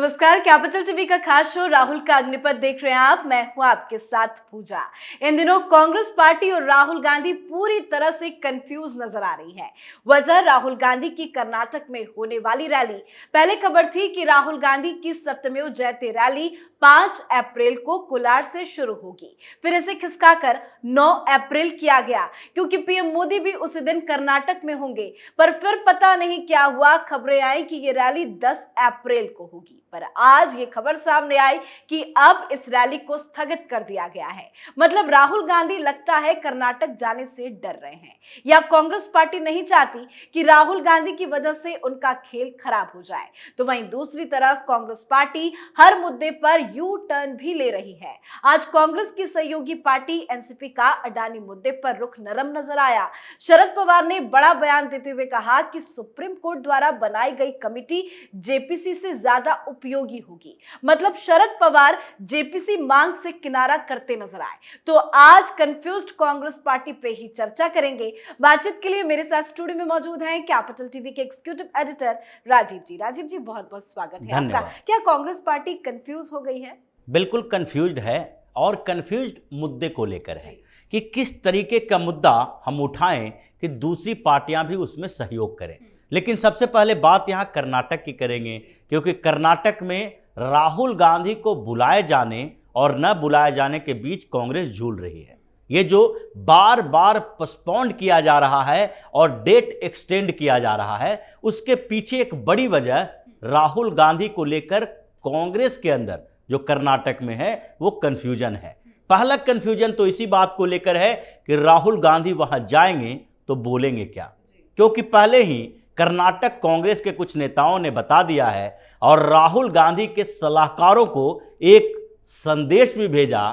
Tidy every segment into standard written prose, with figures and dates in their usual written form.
नमस्कार, capital TV का खास शो राहुल का अग्निपथ देख रहे हैं आप। मैं हूं आपके साथ पूजा। इन दिनों कांग्रेस पार्टी और राहुल गांधी पूरी तरह से कंफ्यूज नजर आ रही है। वजह राहुल गांधी की कर्नाटक में होने वाली रैली। पहले खबर थी कि राहुल गांधी की सत्यमेव जयते रैली 5 अप्रैल को कोलार से शुरू होगी, फिर इसे खिसकाकर 9 अप्रैल किया गया क्योंकि पीएम मोदी भी उसी दिन कर्नाटक में होंगे। पर फिर पता नहीं क्या हुआ, खबरें आई कि ये रैली 10 अप्रैल को होगी। पर आज ये खबर सामने आई कि अब इस रैली को स्थगित कर दिया गया है। मतलब राहुल गांधी लगता है कर्नाटक जाने से डर रहे हैं, या कांग्रेस पार्टी नहीं चाहती कि राहुल गांधी की वजह से उनका खेल खराब हो जाए। तो वहीं दूसरी तरफ कांग्रेस पार्टी हर मुद्दे पर यू टर्न भी ले रही है। आज कांग्रेस की सहयोगी पार्टी एनसीपी का अडानी मुद्दे पर रुख नरम नजर आया। शरद पवार ने बड़ा बयान देते हुए कहा कि सुप्रीम कोर्ट द्वारा बनाई गई कमेटी जेपीसी से ज्यादा उपयोगी होगी। मतलब शरद पवार जेपीसी मांग से किनारा करते नजर आए। तो आज कंफ्यूज्ड कांग्रेस पार्टी पे ही चर्चा करेंगे। बातचीत के लिए मेरे साथ स्टूडियो में मौजूद हैं कैपिटल टीवी के एग्जीक्यूटिव एडिटर राजीव जी। राजीव जी, बहुत बहुत स्वागत है आपका। क्या कांग्रेस पार्टी कंफ्यूज हो गई है? बिल्कुल कंफ्यूज्ड है, और कंफ्यूज्ड मुद्दे को लेकर है कि किस तरीके का मुद्दा हम उठाएं कि दूसरी पार्टियां भी उसमें सहयोग करें। लेकिन सबसे पहले बात यहां कर्नाटक की करेंगे, क्योंकि कर्नाटक में राहुल गांधी को बुलाए जाने और न बुलाए जाने के बीच कांग्रेस झूल रही है। ये जो बार बार पोस्टपोन्ड किया जा रहा है और डेट एक्सटेंड किया जा रहा है, उसके पीछे एक बड़ी वजह राहुल गांधी को लेकर कांग्रेस के अंदर जो कर्नाटक में है वो कंफ्यूजन है। पहला कंफ्यूजन तो इसी बात को लेकर है कि राहुल गांधी वहां जाएंगे तो बोलेंगे क्या, क्योंकि पहले ही कर्नाटक कांग्रेस के कुछ नेताओं ने बता दिया है और राहुल गांधी के सलाहकारों को एक संदेश भी भेजा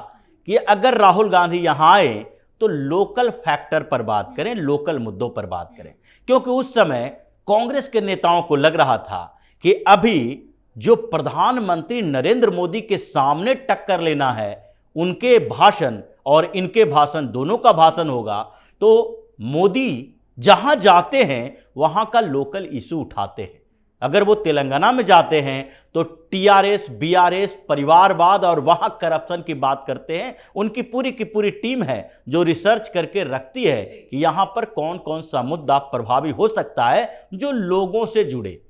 कि अगर राहुल गांधी यहां आए तो लोकल फैक्टर पर बात करें, लोकल मुद्दों पर बात करें। क्योंकि उस समय कांग्रेस के नेताओं को लग रहा था कि अभी जो प्रधानमंत्री नरेंद्र मोदी के सामने टक्कर लेना है, उनके भाषण और इनके भाषण दोनों का भाषण होगा, तो मोदी जहां जाते हैं वहां का लोकल इशू उठाते हैं। अगर वो तेलंगाना में जाते हैं तो टीआरएस, बीआरएस, परिवारवाद और वहां करप्शन की बात करते हैं। उनकी पूरी की पूरी टीम है जो रिसर्च करके रखती है कि यहां पर कौन कौन सा मुद्दा प्रभावी हो सकता है जो लोगों से जुड़े।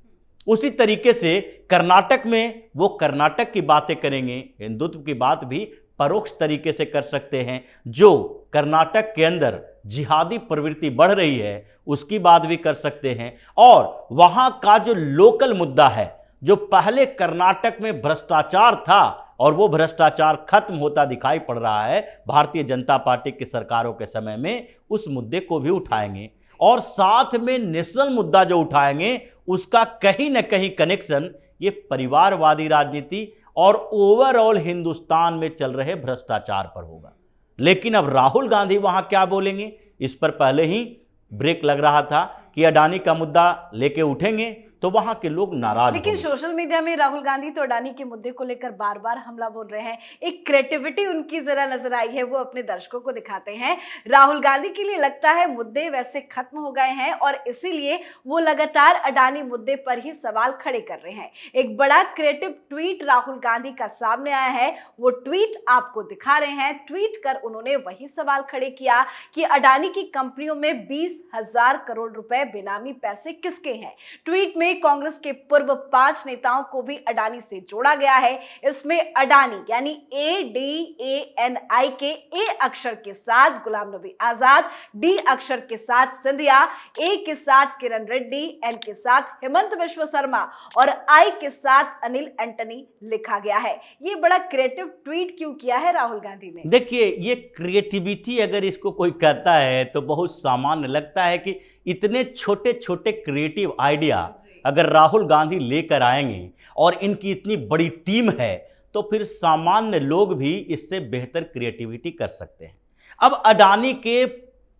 उसी तरीके से कर्नाटक में वो कर्नाटक की बातें करेंगे, हिंदुत्व की बात भी परोक्ष तरीके से कर सकते हैं। जो कर्नाटक के अंदर जिहादी प्रवृत्ति बढ़ रही है उसकी बात भी कर सकते हैं। और वहां का जो लोकल मुद्दा है, जो पहले कर्नाटक में भ्रष्टाचार था और वो भ्रष्टाचार खत्म होता दिखाई पड़ रहा है भारतीय जनता पार्टी की सरकारों के समय में, उस मुद्दे को भी उठाएंगे। और साथ में नेशनल मुद्दा जो उठाएंगे उसका कहीं ना कहीं कनेक्शन ये परिवारवादी राजनीति और ओवरऑल हिंदुस्तान में चल रहे भ्रष्टाचार पर होगा। लेकिन अब राहुल गांधी वहां क्या बोलेंगे, इस पर पहले ही ब्रेक लग रहा था कि अडानी का मुद्दा लेके उठेंगे तो वहां के लोग नाराज। लेकिन सोशल मीडिया में राहुल गांधी तो अडानी के मुद्दे को लेकर बार बार हमला बोल रहे हैं। एक क्रिएटिविटी उनकी जरा नजर आई है, वो अपने दर्शकों को दिखाते हैं। राहुल गांधी के लिए लगता है मुद्दे वैसे खत्म हो गए हैं और इसीलिए वो लगातार अडानी मुद्दे पर ही सवाल खड़े कर रहे हैं। एक बड़ा क्रिएटिव ट्वीट राहुल गांधी का सामने आया है, वो ट्वीट आपको दिखा रहे हैं। ट्वीट कर उन्होंने वही सवाल खड़े किया कि अडानी की कंपनियों में 20,000 करोड़ रुपए बेनामी पैसे किसके हैं। ट्वीट में कांग्रेस के पूर्व 5 नेताओं को भी अडानी से जोड़ा गया है। इसमें अडानी यानी ADANI के ए अक्षर के साथ गुलाम नबी आजाद, डी अक्षर के साथ सिंधिया, ए के साथ किरण रेड्डी, एन के साथ हेमंत बिश्व शर्मा और आई के साथ अनिल एंटनी लिखा गया है। ये बड़ा क्रिएटिव ट्वीट क्यों किया है राहुल गांधी ने? देखिए, ये क्रिएटिविटी अगर इसको कोई कहता है तो बहुत सामान्य लगता है कि इतने छोटे छोटे क्रिएटिव आइडिया अगर राहुल गांधी लेकर आएंगे और इनकी इतनी बड़ी टीम है तो फिर सामान्य लोग भी इससे बेहतर क्रिएटिविटी कर सकते हैं। अब अडानी के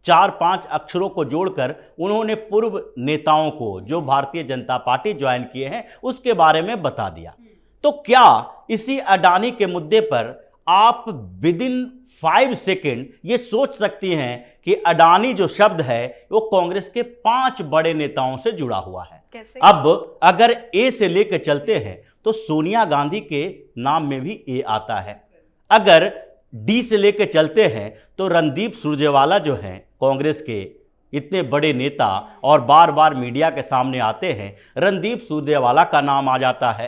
4-5 अक्षरों को जोड़कर उन्होंने पूर्व नेताओं को जो भारतीय जनता पार्टी ज्वाइन किए हैं उसके बारे में बता दिया। तो क्या इसी अडानी के मुद्दे पर आप विद इन 5 सेकेंड ये सोच सकती हैं कि अडानी जो शब्द है वो कांग्रेस के 5 बड़े नेताओं से जुड़ा हुआ है। कैसे? अब अगर ए से लेकर चलते हैं तो सोनिया गांधी के नाम में भी ए आता है। अगर डी से लेके चलते हैं तो रणदीप सुरजेवाला जो हैं कांग्रेस के इतने बड़े नेता और बार बार मीडिया के सामने आते हैं, रणदीप सुरजेवाला का नाम आ जाता है।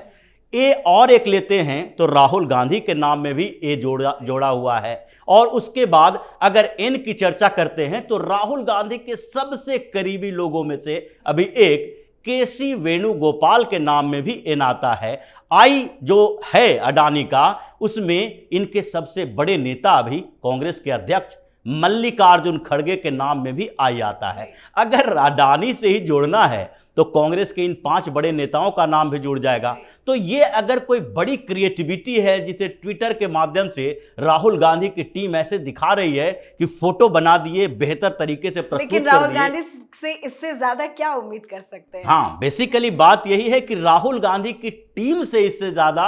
ए और एक लेते हैं तो राहुल गांधी के नाम में भी ए जोड़ा हुआ है। और उसके बाद अगर एन की चर्चा करते हैं तो राहुल गांधी के सबसे करीबी लोगों में से अभी एक केसी वेणुगोपाल के नाम में भी एन आता है। आई जो है अडानी का, उसमें इनके सबसे बड़े नेता अभी कांग्रेस के अध्यक्ष मल्लिकार्जुन खड़गे के नाम में भी आई आता है। अगर अडानी से ही जोड़ना है तो कांग्रेस के इन 5 बड़े नेताओं का नाम भी जुड़ जाएगा। तो ये अगर कोई बड़ी क्रिएटिविटी है जिसे ट्विटर के माध्यम से राहुल गांधी की टीम ऐसे दिखा रही है कि फोटो बना दिए, बेहतर तरीके से प्रस्तुत कर दिए। लेकिन राहुल गांधी से इससे ज्यादा क्या उम्मीद कर सकते हैं? हाँ, बेसिकली बात यही है कि राहुल गांधी की टीम से इससे ज्यादा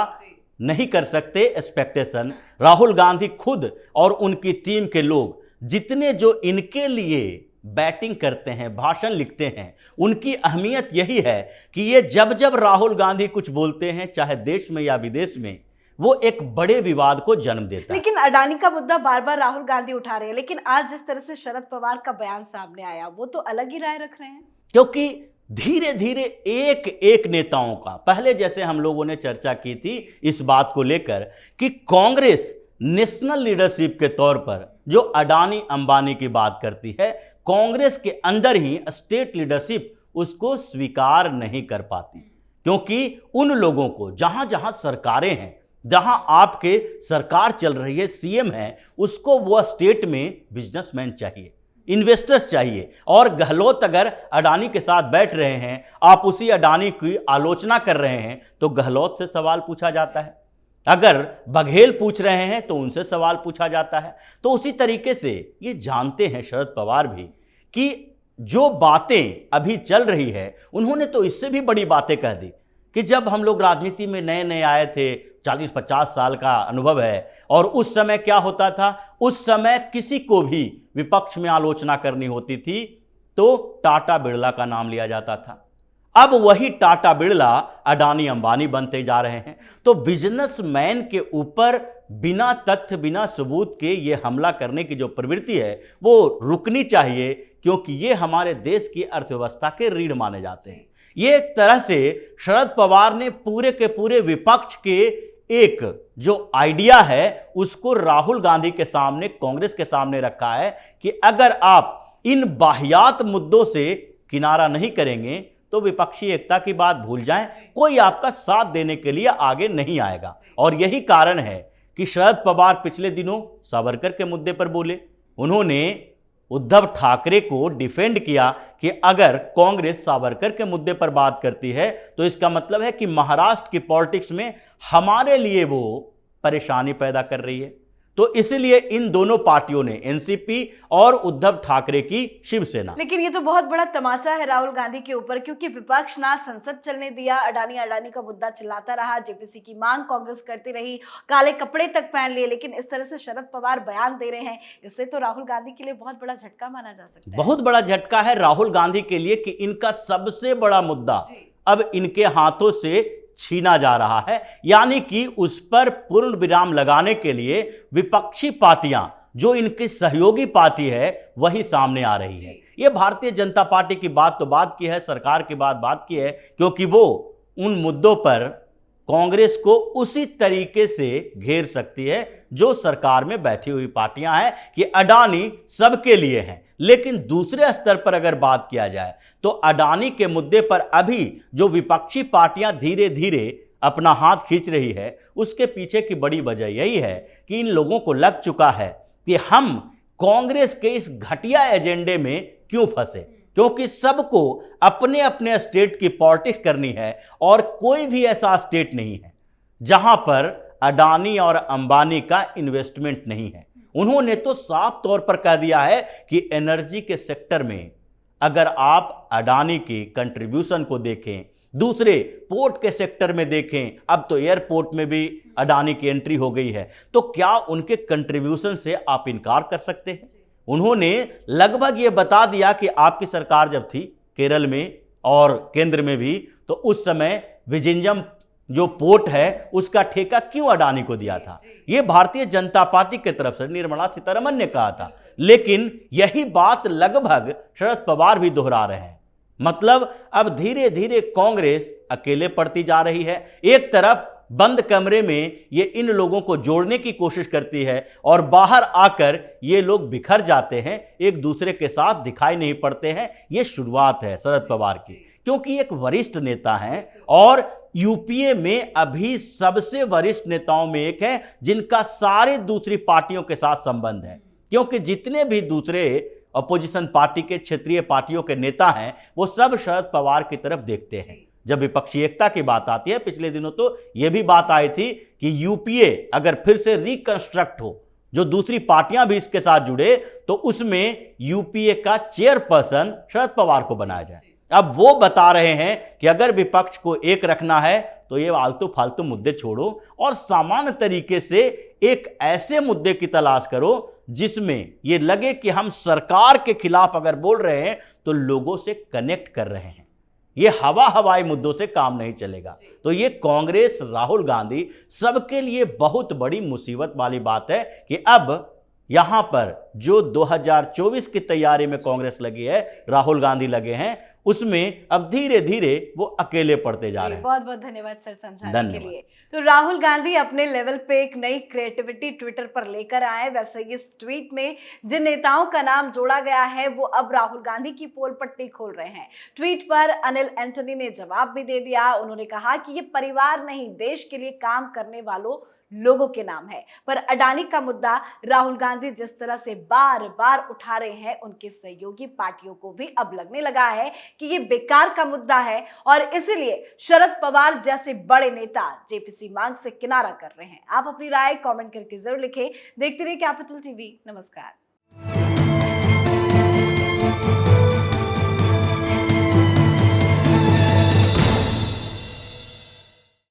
नहीं कर सकते एक्सपेक्टेशन। राहुल गांधी खुद और उनकी टीम के लोग जितने जो इनके लिए बैटिंग करते हैं, भाषण लिखते हैं, उनकी अहमियत यही है कि ये जब जब राहुल गांधी कुछ बोलते हैं, चाहे देश में या विदेश में, वो एक बड़े विवाद को जन्म देता है। लेकिन अडानी का मुद्दा बार बार राहुल गांधी उठा रहे हैं, लेकिन आज जिस तरह से शरद पवार का बयान सामने आया वो तो अलग ही राय रख रहे हैं। क्योंकि धीरे धीरे एक एक नेताओं का, पहले जैसे हम लोगों ने चर्चा की थी इस बात को लेकर कि कांग्रेस नेशनल लीडरशिप के तौर पर जो अडानी अंबानी की बात करती है, कांग्रेस के अंदर ही स्टेट लीडरशिप उसको स्वीकार नहीं कर पाती। क्योंकि उन लोगों को जहां जहां सरकारें हैं, जहां आपके सरकार चल रही है, सीएम है, उसको वो स्टेट में बिजनेसमैन चाहिए, इन्वेस्टर्स चाहिए। और गहलोत अगर अडानी के साथ बैठ रहे हैं, आप उसी अडानी की आलोचना कर रहे हैं, तो गहलोत से सवाल पूछा जाता है। अगर बघेल पूछ रहे हैं तो उनसे सवाल पूछा जाता है। तो उसी तरीके से ये जानते हैं शरद पवार भी कि जो बातें अभी चल रही है, उन्होंने तो इससे भी बड़ी बातें कह दी कि जब हम लोग राजनीति में नए नए आए थे, 40-50 साल का अनुभव है, और उस समय क्या होता था, उस समय किसी को भी विपक्ष में आलोचना करनी होती थी तो टाटा बिरला का नाम लिया जाता था। अब वही टाटा बिरला अडानी अंबानी बनते जा रहे हैं। तो बिजनेसमैन के ऊपर बिना तथ्य, बिना सबूत के ये हमला करने की जो प्रवृत्ति है वो रुकनी चाहिए, क्योंकि ये हमारे देश की अर्थव्यवस्था के रीढ़ माने जाते हैं। ये एक तरह से शरद पवार ने पूरे के पूरे विपक्ष के एक जो आइडिया है उसको राहुल गांधी के सामने, कांग्रेस के सामने रखा है कि अगर आप इन बाहियात मुद्दों से किनारा नहीं करेंगे तो विपक्षी एकता की बात भूल जाएं, कोई आपका साथ देने के लिए आगे नहीं आएगा। और यही कारण है कि शरद पवार पिछले दिनों सावरकर के मुद्दे पर बोले। उन्होंने उद्धव ठाकरे को डिफेंड किया कि अगर कांग्रेस सावरकर के मुद्दे पर बात करती है तो इसका मतलब है कि महाराष्ट्र की पॉलिटिक्स में हमारे लिए वो परेशानी पैदा कर रही है। तो इसलिए इन दोनों पार्टियों ने, एनसीपी और उद्धव ठाकरे की शिवसेना। लेकिन ये तो बहुत बड़ा तमाचा है राहुल गांधी के ऊपर, क्योंकि विपक्ष ना संसद चलने दिया, अडानी का मुद्दा चिल्लाता रहा, जेपीसी की मांग कांग्रेस करती रही, काले कपड़े तक पहन लिए। लेकिन इस तरह से शरद पवार बयान दे रहे हैं, इससे तो राहुल गांधी के लिए बहुत बड़ा झटका माना जा सकता है। बहुत बड़ा झटका है राहुल गांधी के लिए कि इनका सबसे बड़ा मुद्दा अब इनके हाथों से छीना जा रहा है। यानी कि उस पर पूर्ण विराम लगाने के लिए विपक्षी पार्टियां, जो इनकी सहयोगी पार्टी है, वही सामने आ रही है। ये भारतीय जनता पार्टी की बात तो बात की है, सरकार की बात की है, क्योंकि वो उन मुद्दों पर कांग्रेस को उसी तरीके से घेर सकती है जो सरकार में बैठी हुई पार्टियां हैं कि अडानी सबके लिए है। लेकिन दूसरे स्तर पर अगर बात किया जाए तो अडानी के मुद्दे पर अभी जो विपक्षी पार्टियां धीरे धीरे अपना हाथ खींच रही है, उसके पीछे की बड़ी वजह यही है कि इन लोगों को लग चुका है कि हम कांग्रेस के इस घटिया एजेंडे में क्यों फंसे, क्योंकि सबको अपने अपने स्टेट की पॉलिटिक्स करनी है और कोई भी ऐसा स्टेट नहीं है जहां पर अडानी और अंबानी का इन्वेस्टमेंट नहीं है। उन्होंने तो साफ तौर पर कह दिया है कि एनर्जी के सेक्टर में अगर आप अडानी की कंट्रीब्यूशन को देखें, दूसरे पोर्ट के सेक्टर में देखें, अब तो एयरपोर्ट में भी अडानी की एंट्री हो गई है, तो क्या उनके कंट्रीब्यूशन से आप इनकार कर सकते हैं? उन्होंने लगभग ये बता दिया कि आपकी सरकार जब थी केरल में और केंद्र में भी, तो उस समय विजिंजम जो पोर्ट है उसका ठेका क्यों अडानी को दिया था। ये भारतीय जनता पार्टी की तरफ से निर्मला सीतारमण ने कहा था, लेकिन यही बात लगभग शरद पवार भी दोहरा रहे हैं। मतलब अब धीरे धीरे कांग्रेस अकेले पड़ती जा रही है। एक तरफ बंद कमरे में ये इन लोगों को जोड़ने की कोशिश करती है और बाहर आकर ये लोग बिखर जाते हैं, एक दूसरे के साथ दिखाई नहीं पड़ते हैं। ये शुरुआत है शरद पवार की, क्योंकि एक वरिष्ठ नेता हैं और यूपीए में अभी सबसे वरिष्ठ नेताओं में एक है जिनका सारे दूसरी पार्टियों के साथ संबंध है। क्योंकि जितने भी दूसरे अपोजिशन पार्टी के क्षेत्रीय पार्टियों के नेता हैं वो सब शरद पवार की तरफ देखते हैं। जब विपक्षी एकता की बात आती है, पिछले दिनों तो यह भी बात आई थी कि यूपीए अगर फिर से रिकंस्ट्रक्ट हो, जो दूसरी पार्टियां भी इसके साथ जुड़े, तो उसमें यूपीए का चेयरपर्सन शरद पवार को बनाया जाए। अब वो बता रहे हैं कि अगर विपक्ष को एक रखना है तो ये आलतू फालतू मुद्दे छोड़ो और सामान्य तरीके से एक ऐसे मुद्दे की तलाश करो जिसमें ये लगे कि हम सरकार के खिलाफ अगर बोल रहे हैं तो लोगों से कनेक्ट कर रहे हैं। ये हवाई मुद्दों से काम नहीं चलेगा। तो ये कांग्रेस, राहुल गांधी सबके लिए बहुत बड़ी मुसीबत वाली बात है कि अब यहां पर जो 2024 की तैयारी में कांग्रेस लगी है, राहुल गांधी लगे हैं, उसमें अब धीरे धीरे वो अकेले पड़ते जा रहे हैं। बहुत बहुत धन्यवाद सर समझाने के लिए। तो राहुल गांधी अपने लेवल पे एक नई क्रिएटिविटी ट्विटर पर लेकर आए। वैसे इस ट्वीट में जिन नेताओं का नाम जोड़ा गया है वो अब राहुल गांधी की पोल पट्टी खोल रहे हैं। ट्वीट पर अनिल एंटनी ने जवाब भी दे दिया। उन्होंने कहा कि ये परिवार नहीं, देश के लिए काम करने वालों लोगों के नाम है। पर अडानी का मुद्दा राहुल गांधी जिस तरह से बार बार उठा रहे हैं, उनके सहयोगी पार्टियों को भी अब लगने लगा है कि ये बेकार का मुद्दा है और इसीलिए शरद पवार जैसे बड़े नेता जेपीसी मांग से किनारा कर रहे हैं। आप अपनी राय कमेंट करके जरूर लिखें। देखते रहिए कैपिटल टीवी। नमस्कार।